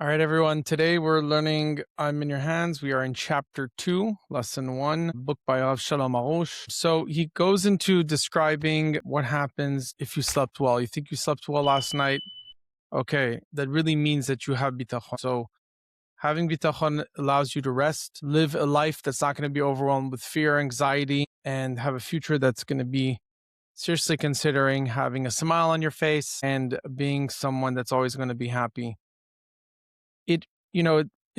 right, everyone. Today we're learning I'm in Your Hands. We are in chapter 2, lesson 1, book by Rav Shalom Arush. So he goes into describing what happens if you slept well. You think you slept well last night? Okay, that really means that you have bitachon. So having bitachon allows you to rest, live a life that's not going to be overwhelmed with fear, anxiety, and have a future that's going to be seriously considering having a smile on your face and being someone that's always going to be happy. He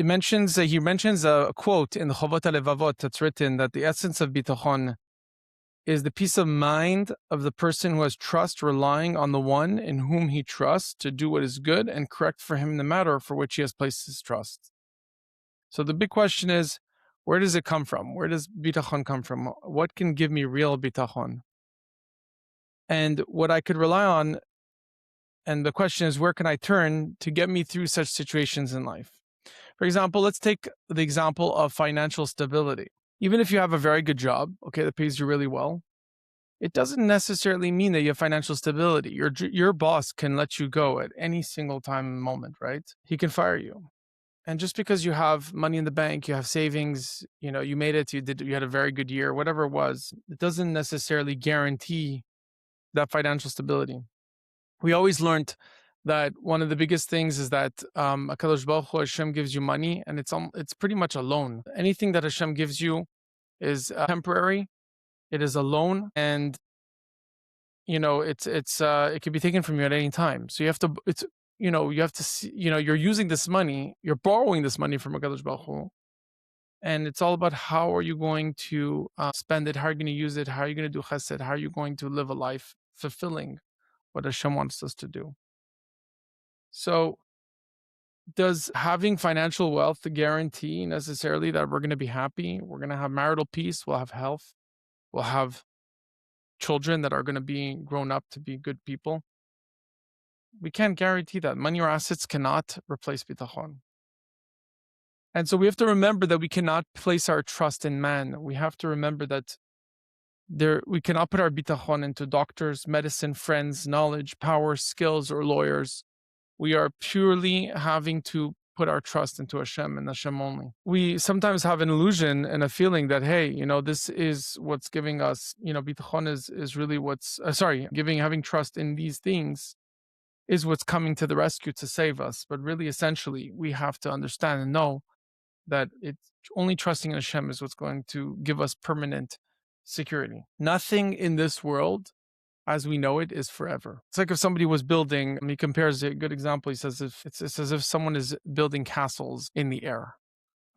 mentions a quote in the Chovot HaLevavot that's written that the essence of bitachon is the peace of mind of the person who has trust, relying on the one in whom he trusts to do what is good and correct for him in the matter for which he has placed his trust. So the big question is, where does it come from? Where does bitachon come from? What can give me real bitachon? And what I could rely on, and the question is, where can I turn to get me through such situations in life? For example, let's take the example of financial stability. Even if you have a very good job, okay, that pays you really well, it doesn't necessarily mean that you have financial stability. Your boss can let you go at any single time and moment, right? He can fire you. And just because you have money in the bank, you have savings, you made it, you had a very good year, whatever it was, it doesn't necessarily guarantee that financial stability. We always learned that one of the biggest things is that HaKadosh Baruch Hu, Hashem gives you money, and it's pretty much a loan. Anything that Hashem gives you is temporary. It is a loan, and it can be taken from you at any time. So you have to see, you're using this money, you're borrowing this money from HaKadosh Baruch Hu, and it's all about how are you going to spend it, how are you going to use it, how are you going to do chesed, how are you going to live a life fulfilling what Hashem wants us to do. So does having financial wealth guarantee necessarily that we're going to be happy? We're going to have marital peace, we'll have health, we'll have children that are going to be grown up to be good people? We can't guarantee that. Money or assets cannot replace bitachon. And so we have to remember that we cannot place our trust in man. We have to remember that we cannot put our bitachon into doctors, medicine, friends, knowledge, power, skills, or lawyers. We are purely having to put our trust into Hashem and Hashem only. We sometimes have an illusion and a feeling that, hey, this is what's giving us, bitachon is really having trust in these things is what's coming to the rescue to save us. But really, essentially, we have to understand and know that it's only trusting in Hashem is what's going to give us permanent security. Nothing in this world as we know it is forever. It's like if somebody was building, he compares a good example. He says it's as if someone is building castles in the air.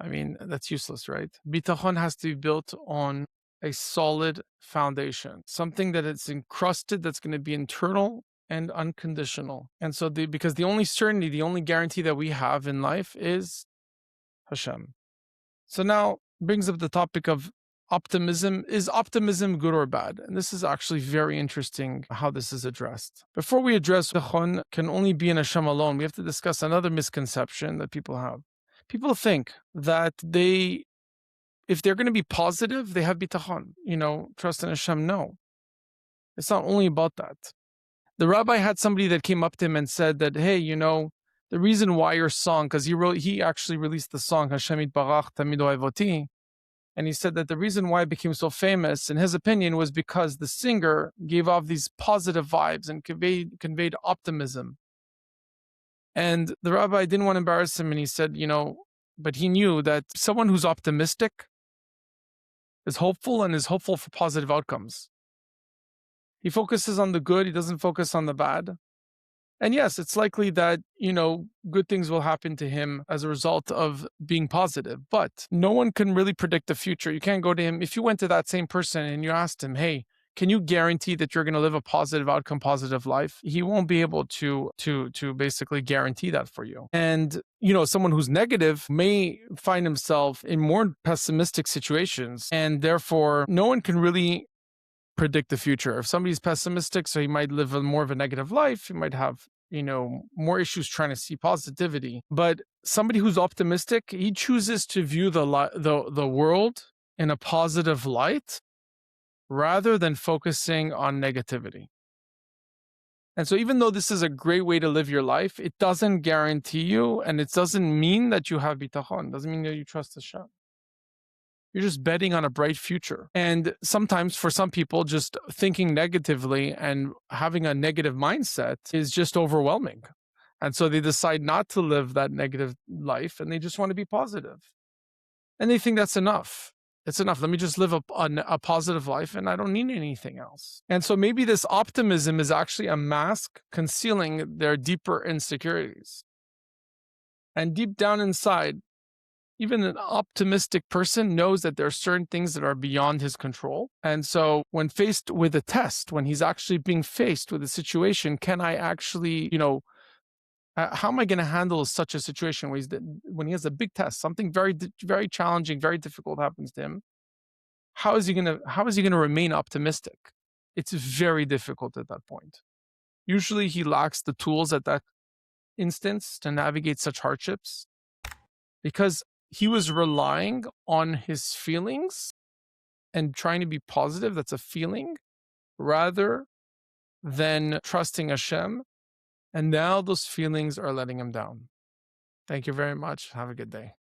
I mean, that's useless, right? Bitachon has to be built on a solid foundation, something that is encrusted, that's going to be internal and unconditional. And so because the only certainty, the only guarantee that we have in life is Hashem. So now brings up the topic of optimism. Is optimism good or bad? And this is actually very interesting how this is addressed. Before we address bitachon can only be in Hashem alone, we have to discuss another misconception that people have. People think that if they're going to be positive, they have bitachon, trust in Hashem. No, it's not only about that. The rabbi had somebody that came up to him and said that, hey, the reason why your song, because he actually released the song Hashem Yitbarach Tamid Ohavoti. And he said that the reason why it became so famous, in his opinion, was because the singer gave off these positive vibes and conveyed optimism. And the rabbi didn't want to embarrass him, and he said, but he knew that someone who's optimistic is hopeful and is hopeful for positive outcomes. He focuses on the good, he doesn't focus on the bad. And yes, it's likely that, good things will happen to him as a result of being positive, but no one can really predict the future. You can't go to him. If you went to that same person and you asked him, hey, can you guarantee that you're going to live a positive outcome, positive life? He won't be able to basically guarantee that for you. And, someone who's negative may find himself in more pessimistic situations, and therefore no one can really predict the future. If somebody's pessimistic, so he might live more of a negative life, he might have more issues trying to see positivity. But somebody who's optimistic, he chooses to view the world in a positive light rather than focusing on negativity. And so even though this is a great way to live your life, it doesn't guarantee you, and it doesn't mean that you have bitachon. It doesn't mean that you trust Hashem. You're just betting on a bright future. And sometimes for some people, just thinking negatively and having a negative mindset is just overwhelming. And so they decide not to live that negative life and they just want to be positive. And they think that's enough. It's enough. Let me just live a positive life and I don't need anything else. And so maybe this optimism is actually a mask concealing their deeper insecurities. And deep down inside, even an optimistic person knows that there are certain things that are beyond his control. And so when faced with a test, when he's actually being faced with a situation, can I actually, how am I going to handle such a situation when he has a big test, something very, very challenging, very difficult happens to him? How is he going to remain optimistic? It's very difficult at that point. Usually he lacks the tools at that instance to navigate such hardships because he was relying on his feelings and trying to be positive. That's a feeling rather than trusting Hashem. And now those feelings are letting him down. Thank you very much. Have a good day.